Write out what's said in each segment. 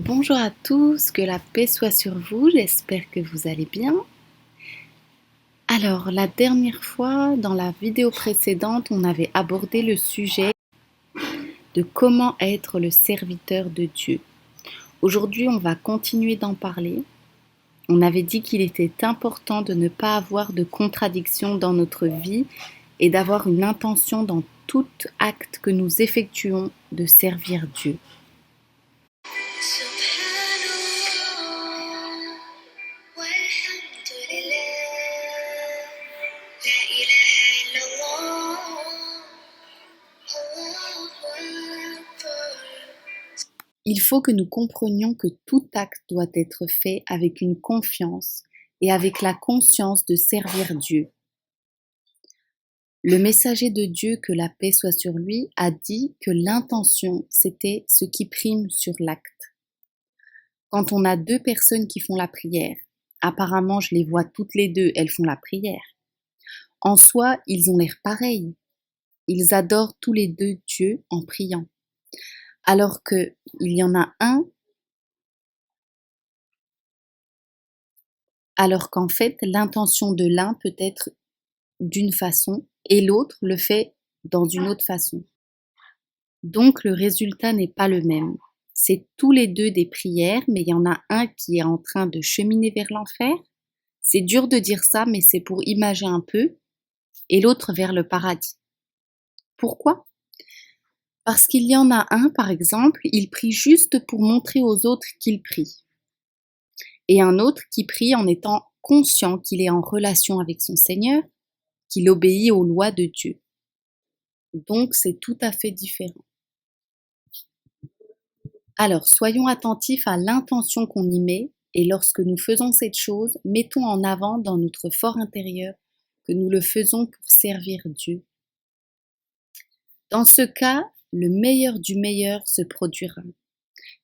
Bonjour à tous, que la paix soit sur vous, j'espère que vous allez bien. Alors, la dernière fois, dans la vidéo précédente, on avait abordé le sujet de comment être le serviteur de Dieu. Aujourd'hui, on va continuer d'en parler. On avait dit qu'il était important de ne pas avoir de contradiction dans notre vie et d'avoir une intention dans tout acte que nous effectuons de servir Dieu. Il faut que nous comprenions que tout acte doit être fait avec une confiance et avec la conscience de servir Dieu. Le messager de Dieu, que la paix soit sur lui, a dit que l'intention, c'était ce qui prime sur l'acte. Quand on a deux personnes qui font la prière, apparemment je les vois toutes les deux, elles font la prière. En soi, ils ont l'air pareils. Ils adorent tous les deux Dieu en priant. Alors qu'il y en a un, alors qu'en fait, l'intention de l'un peut être d'une façon et l'autre le fait dans une autre façon. Donc le résultat n'est pas le même. C'est tous les deux des prières, mais il y en a un qui est en train de cheminer vers l'enfer. C'est dur de dire ça, mais c'est pour imager un peu. Et l'autre vers le paradis. Pourquoi ? Parce qu'il y en a un, par exemple, il prie juste pour montrer aux autres qu'il prie. Et un autre qui prie en étant conscient qu'il est en relation avec son Seigneur, qu'il obéit aux lois de Dieu. Donc c'est tout à fait différent. Alors soyons attentifs à l'intention qu'on y met, et lorsque nous faisons cette chose, mettons en avant dans notre fort intérieur que nous le faisons pour servir Dieu. Dans ce cas, le meilleur du meilleur se produira.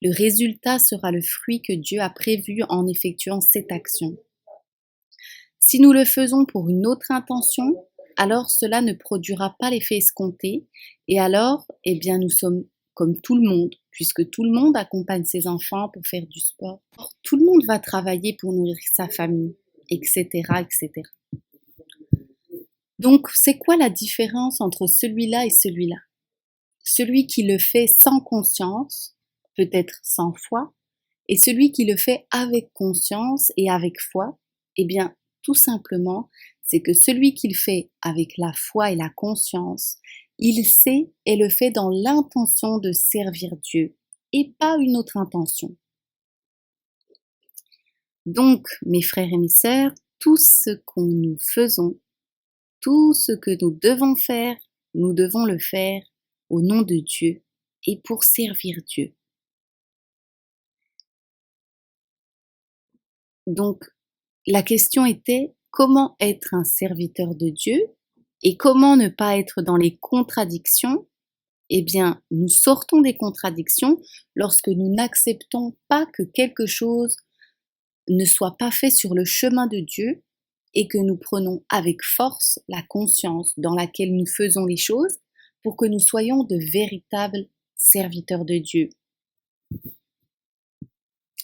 Le résultat sera le fruit que Dieu a prévu en effectuant cette action. Si nous le faisons pour une autre intention, alors cela ne produira pas l'effet escompté, et alors, nous sommes comme tout le monde, puisque tout le monde accompagne ses enfants pour faire du sport. Tout le monde va travailler pour nourrir sa famille, etc., etc. Donc, c'est quoi la différence entre celui-là et celui-là ? Celui qui le fait sans conscience, peut-être sans foi, et celui qui le fait avec conscience et avec foi, tout simplement, c'est que celui qui le fait avec la foi et la conscience, il sait et le fait dans l'intention de servir Dieu et pas une autre intention. Donc, mes frères et mes sœurs, tout ce que nous faisons, tout ce que nous devons le faire au nom de Dieu et pour servir Dieu. Donc, la question était comment être un serviteur de Dieu et comment ne pas être dans les contradictions. Nous sortons des contradictions lorsque nous n'acceptons pas que quelque chose ne soit pas fait sur le chemin de Dieu et que nous prenons avec force la conscience dans laquelle nous faisons les choses pour que nous soyons de véritables serviteurs de Dieu.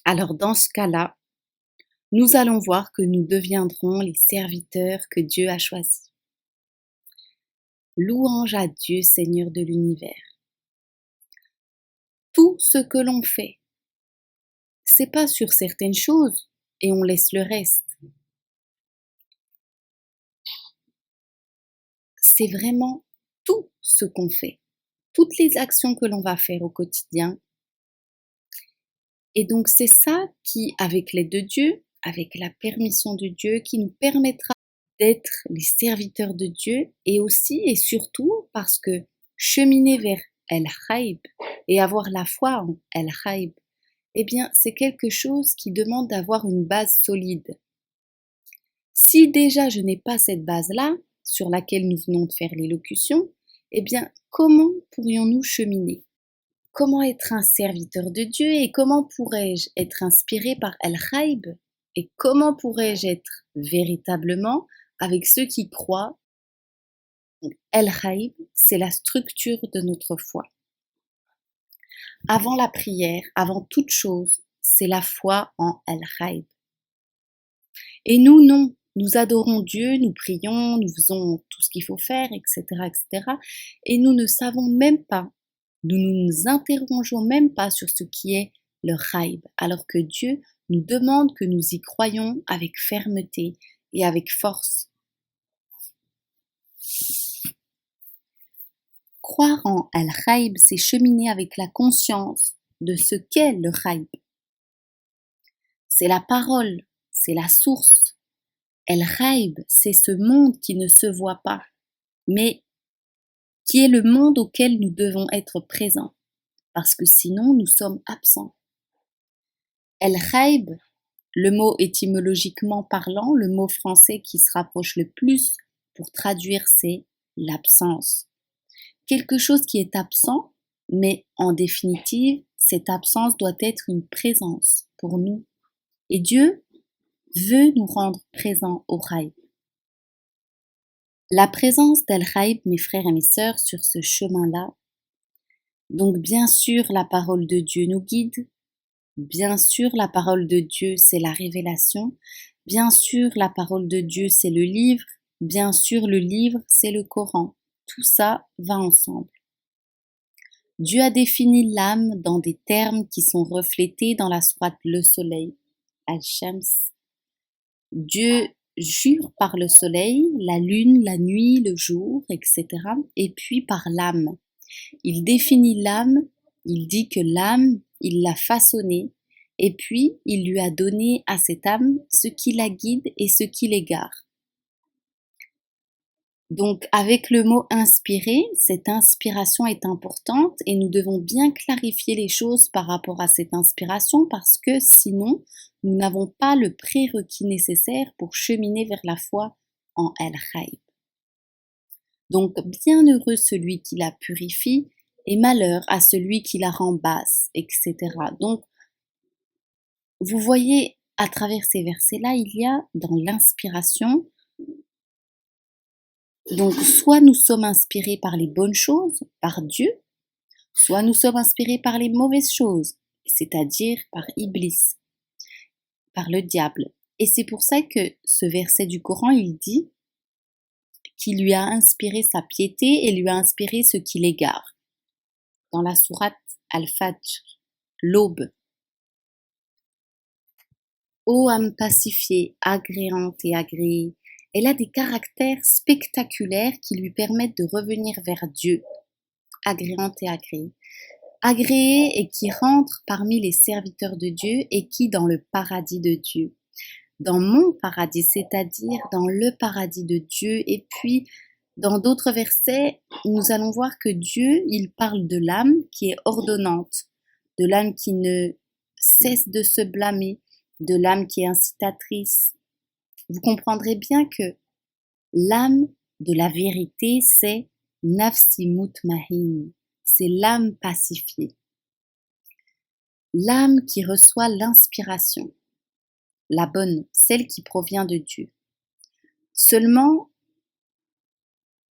Alors dans ce cas-là, nous allons voir que nous deviendrons les serviteurs que Dieu a choisis. Louange à Dieu, Seigneur de l'univers. Tout ce que l'on fait, c'est pas sur certaines choses et on laisse le reste. C'est vraiment tout ce qu'on fait, toutes les actions que l'on va faire au quotidien. Et donc c'est ça qui, avec l'aide de Dieu, avec la permission de Dieu, qui nous permettra d'être les serviteurs de Dieu et aussi et surtout parce que cheminer vers El Khaïb et avoir la foi en El Khaïb, c'est quelque chose qui demande d'avoir une base solide. Si déjà je n'ai pas cette base-là, sur laquelle nous venons de faire l'élocution, comment pourrions-nous cheminer ? Comment être un serviteur de Dieu et comment pourrais-je être inspiré par El Khaïb ? Et comment pourrais-je être véritablement avec ceux qui croient ? El Khaïb, c'est la structure de notre foi. avant la prière, avant toute chose, c'est la foi en Al-Ghaib. Et nous, non. Nous adorons Dieu, nous prions, nous faisons tout ce qu'il faut faire, etc., etc. Et nous ne savons même pas, nous ne nous interrogeons même pas sur ce qui est le Ghaib, alors que Dieu nous demande que nous y croyons avec fermeté et avec force. Croire en Al-Ghaib, c'est cheminer avec la conscience de ce qu'est le Ghaib. C'est la parole, c'est la source. Al-Ghaib, c'est ce monde qui ne se voit pas, mais qui est le monde auquel nous devons être présents, parce que sinon nous sommes absents. Al-Ghaib, le mot étymologiquement parlant, le mot français qui se rapproche le plus pour traduire, c'est l'absence. Quelque chose qui est absent, mais en définitive, cette absence doit être une présence pour nous. Et Dieu veut nous rendre présents au Ghaib. La présence d'Al-Ghaib, mes frères et mes sœurs, sur ce chemin-là, donc bien sûr la parole de Dieu nous guide, bien sûr la parole de Dieu c'est la révélation, bien sûr la parole de Dieu c'est le livre, bien sûr le livre c'est le Coran, tout ça va ensemble. Dieu a défini l'âme dans des termes qui sont reflétés dans la sourate Le Soleil, Al-Shams. Dieu jure par le soleil, la lune, la nuit, le jour, etc. Et puis par l'âme. Il définit l'âme, il dit que l'âme, il l'a façonnée, et puis il lui a donné à cette âme ce qui la guide et ce qui l'égare. Donc avec le mot inspirer, cette inspiration est importante et nous devons bien clarifier les choses par rapport à cette inspiration parce que sinon nous n'avons pas le prérequis nécessaire pour cheminer vers la foi en Al-Ghaib. Donc bienheureux celui qui la purifie et malheur à celui qui la rend basse, etc. Donc vous voyez à travers ces versets-là, il y a dans l'inspiration. Donc, soit nous sommes inspirés par les bonnes choses, par Dieu, soit nous sommes inspirés par les mauvaises choses, c'est-à-dire par Iblis, par le diable. Et c'est pour ça que ce verset du Coran, il dit qu'il lui a inspiré sa piété et lui a inspiré ce qui l'égare. Dans la sourate Al-Fajr, l'aube. Ô âme pacifiée, agréante et agréée, elle a des caractères spectaculaires qui lui permettent de revenir vers Dieu, agréante et agréée. Agréée et qui rentre parmi les serviteurs de Dieu et qui dans le paradis de Dieu. Dans mon paradis, c'est-à-dire dans le paradis de Dieu. Et puis, dans d'autres versets, nous allons voir que Dieu, il parle de l'âme qui est ordonnante, de l'âme qui ne cesse de se blâmer, de l'âme qui est incitatrice. Vous comprendrez bien que l'âme de la vérité, c'est Nafsi Mutmahin, c'est l'âme pacifiée. L'âme qui reçoit l'inspiration, la bonne, celle qui provient de Dieu. Seulement,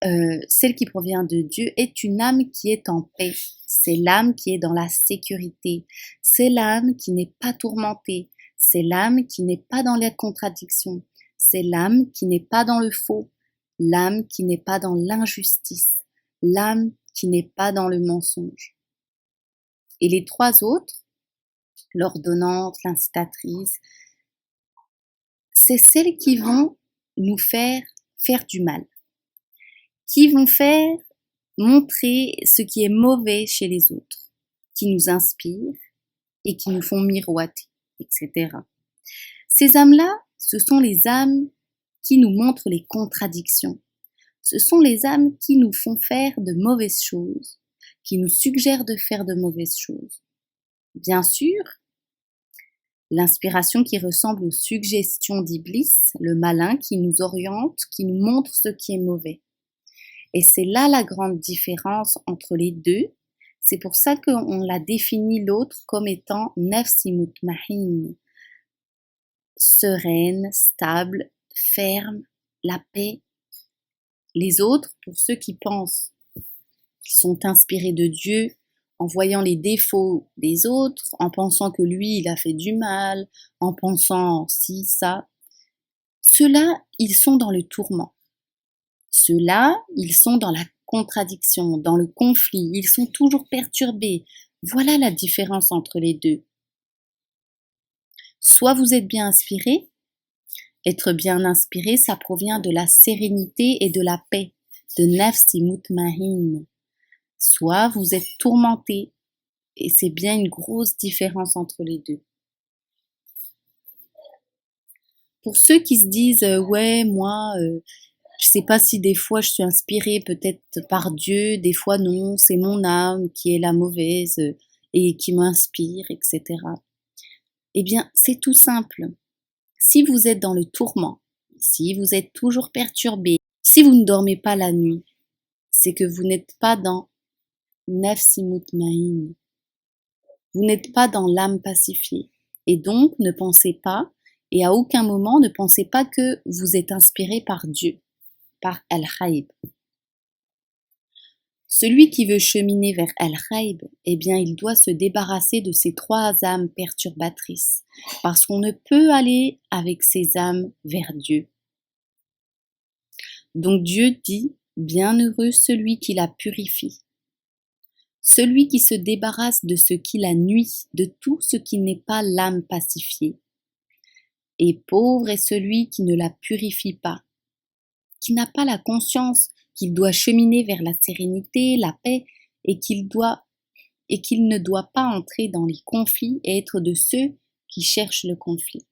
celle qui provient de Dieu est une âme qui est en paix. C'est l'âme qui est dans la sécurité. C'est l'âme qui n'est pas tourmentée. C'est l'âme qui n'est pas dans les contradictions. C'est l'âme qui n'est pas dans le faux. L'âme qui n'est pas dans l'injustice. L'âme qui n'est pas dans le mensonge. Et les trois autres, l'ordonnante, l'incitatrice, c'est celles qui vont nous faire du mal, qui vont faire montrer ce qui est mauvais chez les autres, qui nous inspirent et qui nous font miroiter, etc. Ces âmes-là, ce sont les âmes qui nous montrent les contradictions. Ce sont les âmes qui nous font faire de mauvaises choses, qui nous suggèrent de faire de mauvaises choses. Bien sûr, l'inspiration qui ressemble aux suggestions d'Iblis, le malin qui nous oriente, qui nous montre ce qui est mauvais. Et c'est là la grande différence entre les deux. C'est pour ça qu'on l'a défini l'autre comme étant Nafsi Mutmahin, sereine, stable, ferme, la paix. Les autres, pour ceux qui pensent qu'ils sont inspirés de Dieu en voyant les défauts des autres, en pensant que lui, il a fait du mal, en pensant ci, ça. Ceux-là, ils sont dans le tourment. Ceux-là, ils sont dans la contradiction, dans le conflit, ils sont toujours perturbés. Voilà la différence entre les deux. Soit vous êtes bien inspiré, être bien inspiré, ça provient de la sérénité et de la paix, de nafsi mutmahin. Soit vous êtes tourmenté, et c'est bien une grosse différence entre les deux. Pour ceux qui se disent ouais, moi, je sais pas si des fois je suis inspirée peut-être par Dieu, des fois non, c'est mon âme qui est la mauvaise et qui m'inspire, etc. Eh bien, c'est tout simple. Si vous êtes dans le tourment, si vous êtes toujours perturbé, si vous ne dormez pas la nuit, c'est que vous n'êtes pas dans nafsi mutmain. Vous n'êtes pas dans l'âme pacifiée. Et donc, ne pensez pas, et à aucun moment ne pensez pas que vous êtes inspiré par Dieu, par Al-Khaïb. Celui qui veut cheminer vers Al-Khaïb, eh bien, il doit se débarrasser de ces trois âmes perturbatrices, parce qu'on ne peut aller avec ces âmes vers Dieu. Donc Dieu dit, bienheureux celui qui la purifie, celui qui se débarrasse de ce qui la nuit, de tout ce qui n'est pas l'âme pacifiée. Et pauvre est celui qui ne la purifie pas, qui n'a pas la conscience qu'il doit cheminer vers la sérénité, la paix, et qu'il ne doit pas entrer dans les conflits et être de ceux qui cherchent le conflit.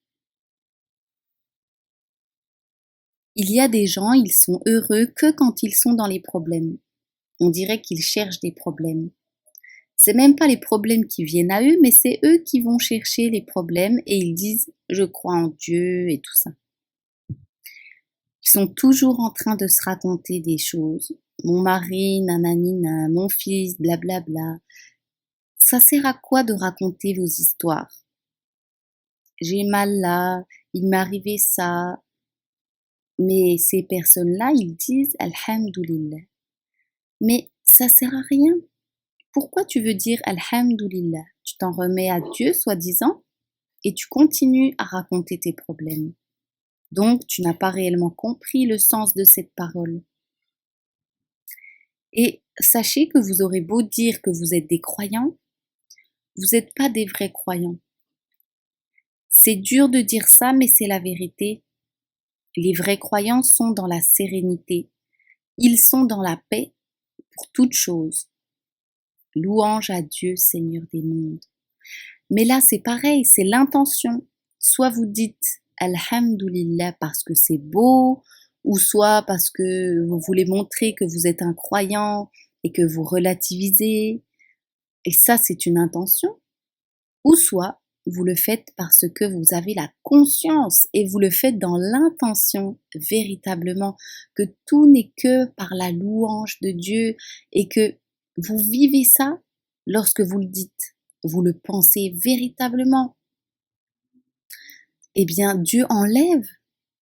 Il y a des gens, ils sont heureux que quand ils sont dans les problèmes. On dirait qu'ils cherchent des problèmes. C'est même pas les problèmes qui viennent à eux, mais c'est eux qui vont chercher les problèmes et ils disent je crois en Dieu et tout ça. Ils sont toujours en train de se raconter des choses. Mon mari, nananina, mon fils, blablabla. Ça sert à quoi de raconter vos histoires? J'ai mal là, il m'est arrivé ça. Mais ces personnes-là, ils disent Alhamdulillah. Mais ça sert à rien. Pourquoi tu veux dire Alhamdulillah? Tu t'en remets à Dieu, soi-disant, et tu continues à raconter tes problèmes. Donc, tu n'as pas réellement compris le sens de cette parole. Et sachez que vous aurez beau dire que vous êtes des croyants, vous n'êtes pas des vrais croyants. C'est dur de dire ça, mais c'est la vérité. Les vrais croyants sont dans la sérénité. Ils sont dans la paix pour toute chose. Louange à Dieu, Seigneur des mondes. Mais là, c'est pareil, c'est l'intention. Soit vous dites Alhamdulillah parce que c'est beau, ou soit parce que vous voulez montrer que vous êtes un croyant et que vous relativisez. Et ça, c'est une intention. Ou soit vous le faites parce que vous avez la conscience et vous le faites dans l'intention véritablement que tout n'est que par la louange de Dieu et que vous vivez ça lorsque vous le dites, vous le pensez véritablement. Eh bien, Dieu enlève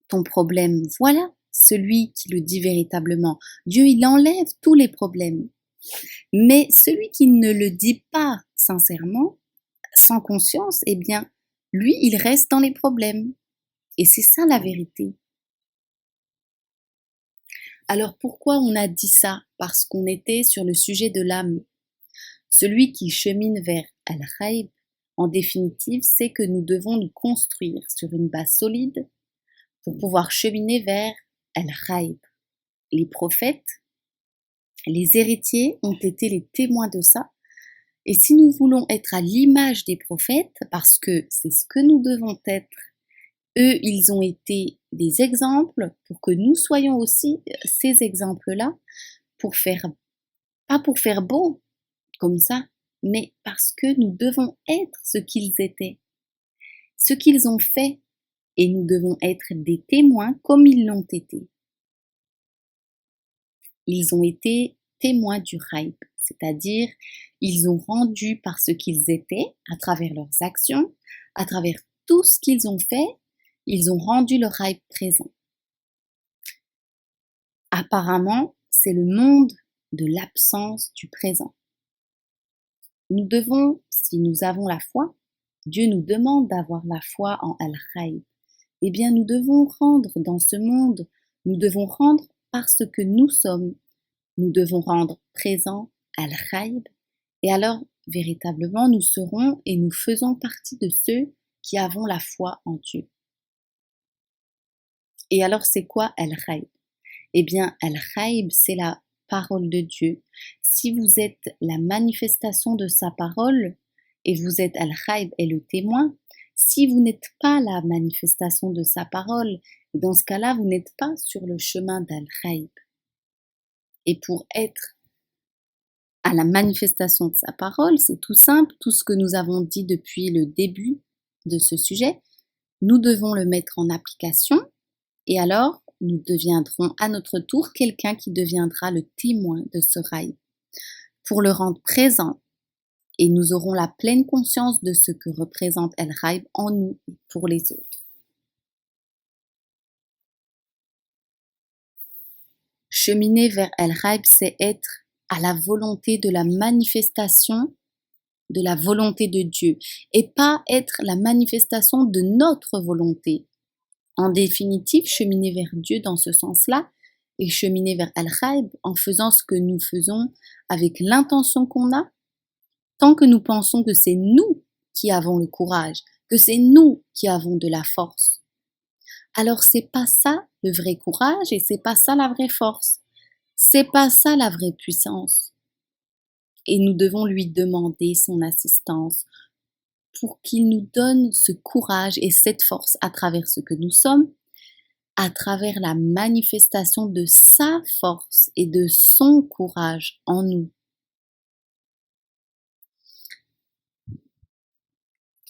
ton problème. Voilà celui qui le dit véritablement. Dieu, il enlève tous les problèmes. Mais celui qui ne le dit pas sincèrement, sans conscience, eh bien, lui, il reste dans les problèmes. Et c'est ça la vérité. Alors pourquoi on a dit ça? Parce qu'on était sur le sujet de l'âme. Celui qui chemine vers Al-Khaïb, en définitive, c'est que nous devons nous construire sur une base solide pour pouvoir cheminer vers Al-Khaïb. Les prophètes, les héritiers ont été les témoins de ça. Et si nous voulons être à l'image des prophètes, parce que c'est ce que nous devons être, eux, ils ont été des exemples pour que nous soyons aussi ces exemples-là, pas pour faire beau comme ça, mais parce que nous devons être ce qu'ils étaient, ce qu'ils ont fait, et nous devons être des témoins comme ils l'ont été. Ils ont été témoins du Khaïb, c'est-à-dire ils ont rendu par ce qu'ils étaient, à travers leurs actions, à travers tout ce qu'ils ont fait, ils ont rendu le Khaïb présent. Apparemment, c'est le monde de l'absence du présent. nous devons, si nous avons la foi, Dieu nous demande d'avoir la foi en Al-Ghaib. Eh bien, nous devons rendre dans ce monde, nous devons rendre parce que nous sommes, nous devons rendre présent Al-Ghaib, et alors, véritablement, nous serons et nous faisons partie de ceux qui avons la foi en Dieu. Et alors, c'est quoi Al-Ghaib? Eh bien, Al-Ghaib, c'est la parole de Dieu. Si vous êtes la manifestation de sa parole, et vous êtes Al-Ghaib et le témoin, si vous n'êtes pas la manifestation de sa parole, dans ce cas-là, vous n'êtes pas sur le chemin d'Al-Ghaib. Et pour être à la manifestation de sa parole, c'est tout simple, tout ce que nous avons dit depuis le début de ce sujet, nous devons le mettre en application, et alors nous deviendrons à notre tour quelqu'un qui deviendra le témoin de ce rail, pour le rendre présent, et nous aurons la pleine conscience de ce que représente El Ghaib en nous et pour les autres. Cheminer vers El Ghaib, c'est être à la volonté de la manifestation de la volonté de Dieu, et pas être la manifestation de notre volonté. En définitive, cheminer vers Dieu dans ce sens-là, et cheminer vers Al-Ghaib en faisant ce que nous faisons avec l'intention qu'on a, tant que nous pensons que c'est nous qui avons le courage, que c'est nous qui avons de la force. Alors c'est pas ça le vrai courage et c'est pas ça la vraie force. C'est pas ça la vraie puissance. Et nous devons lui demander son assistance pour qu'il nous donne ce courage et cette force à travers ce que nous sommes, à travers la manifestation de sa force et de son courage en nous.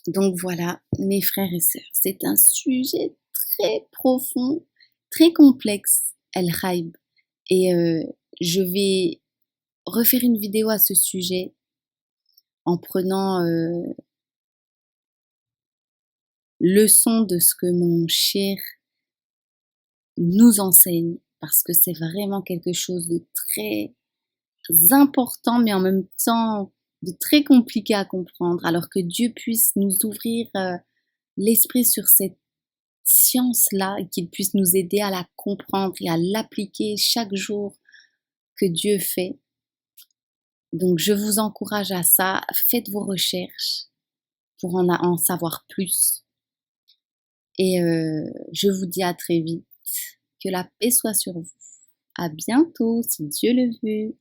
Donc voilà, mes frères et sœurs, c'est un sujet très profond, très complexe, El Ghaib. Et je vais refaire une vidéo à ce sujet en prenant leçon de ce que mon cher nous enseigne, parce que c'est vraiment quelque chose de très important, mais en même temps de très compliqué à comprendre, alors que Dieu puisse nous ouvrir l'esprit sur cette science-là et qu'il puisse nous aider à la comprendre et à l'appliquer chaque jour que Dieu fait. Donc je vous encourage à ça, faites vos recherches pour en savoir plus. Et je vous dis à très vite, que la paix soit sur vous. À bientôt si Dieu le veut.